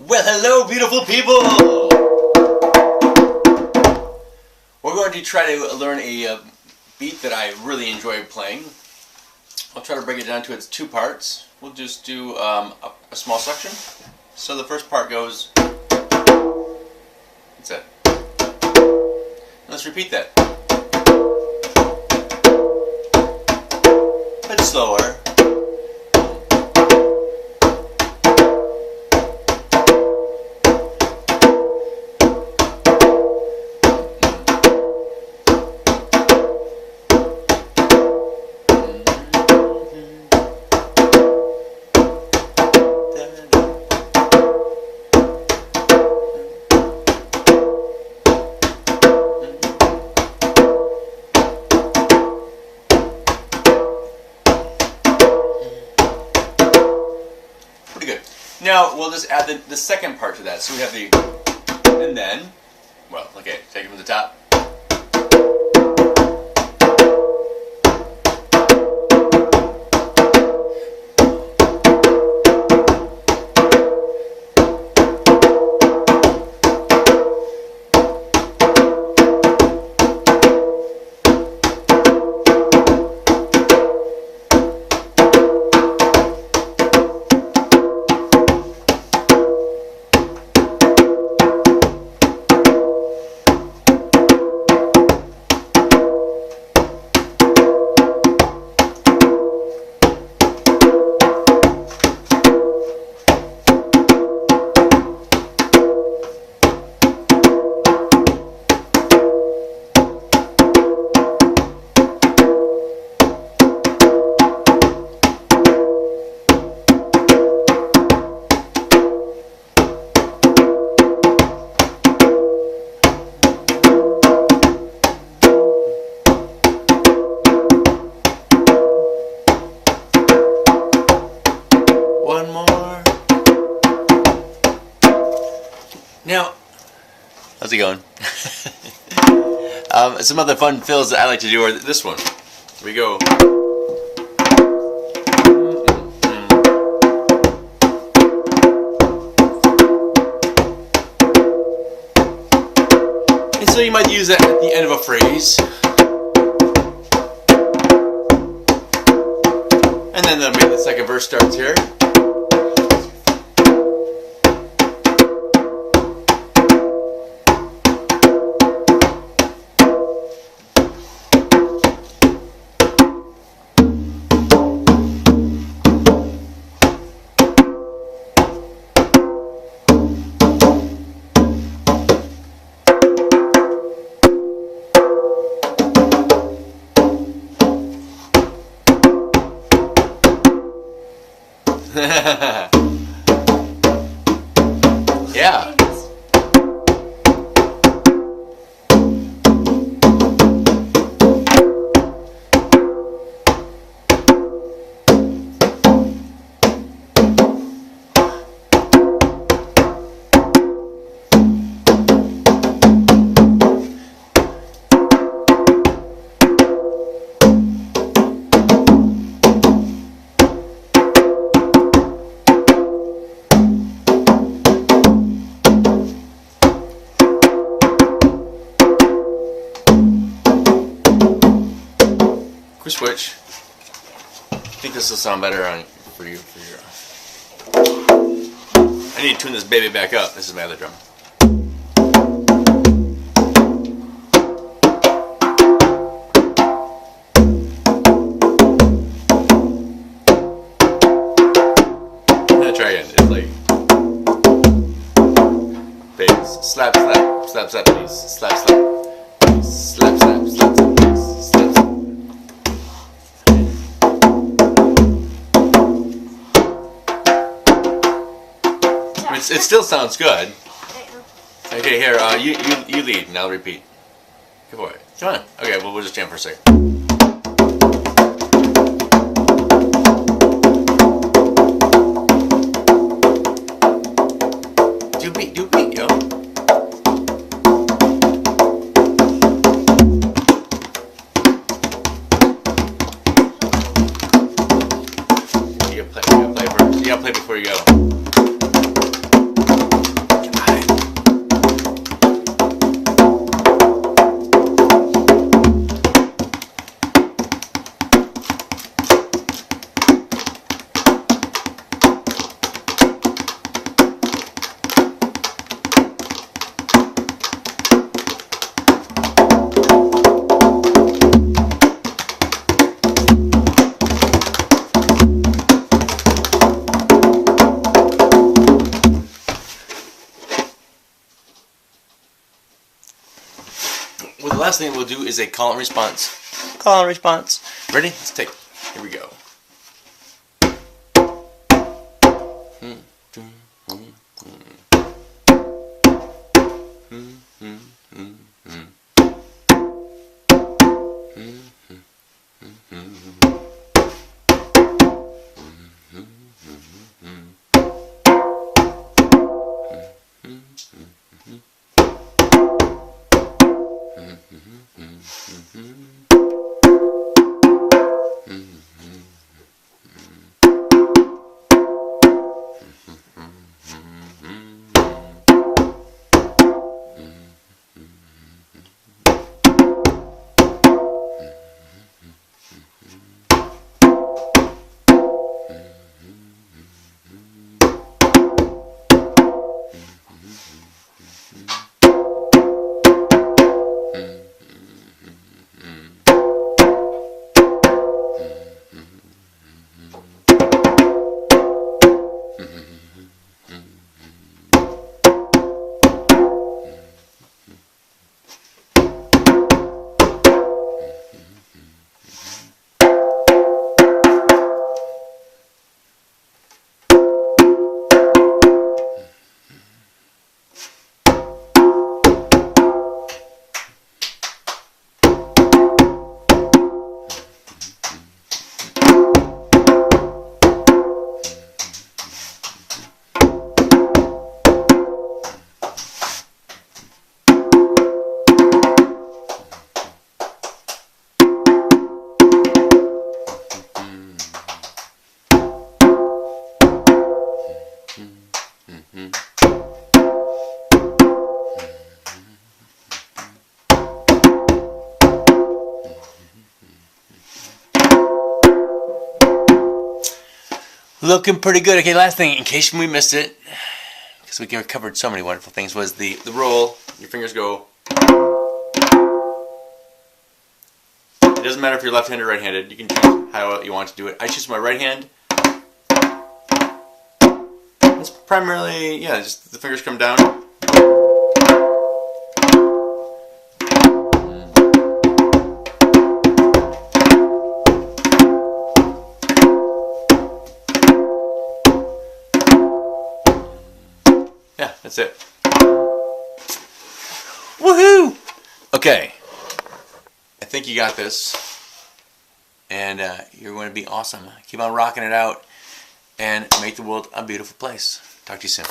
Well, hello, beautiful people! We're going to try to learn a beat that I really enjoy playing. I'll try to break it down to its two parts. We'll just do a small section. So the first part goes... That's it. Let's repeat that. A bit slower. Now we'll just add the second part to that. So we have the and then, well, okay, take it from the top. One more. Now, how's it going? Some other fun fills that I like to do are this one. Here we go. And so you might use that at the end of a phrase. And then maybe the second verse starts here. Yeah. Switch. I think this will sound better for you. I need to tune this baby back up. This is my other drum. I'm gonna try again. It's like bass, slap, slap, slap, slap, bass, slap, slap, bass, slap, slap, slap, slap, bass, slap, slap. It still sounds good. Okay, here, you lead, and I'll repeat. Go for it. Come on. Okay, well, we'll just jam for a second. Do beat, yo. You gotta play before you go. The last thing we'll do is a call and response. Call and response. Ready? Let's take it. Here we go. Looking pretty good. Okay, last thing, in case we missed it, because we covered so many wonderful things, was the roll. Your fingers go. It doesn't matter if you're left-handed or right-handed. You can choose how you want to do it. I choose my right hand. It's primarily, yeah, just the fingers come down. Yeah, that's it. Woohoo! Okay. I think you got this. And you're going to be awesome. Keep on rocking it out and make the world a beautiful place. Talk to you soon.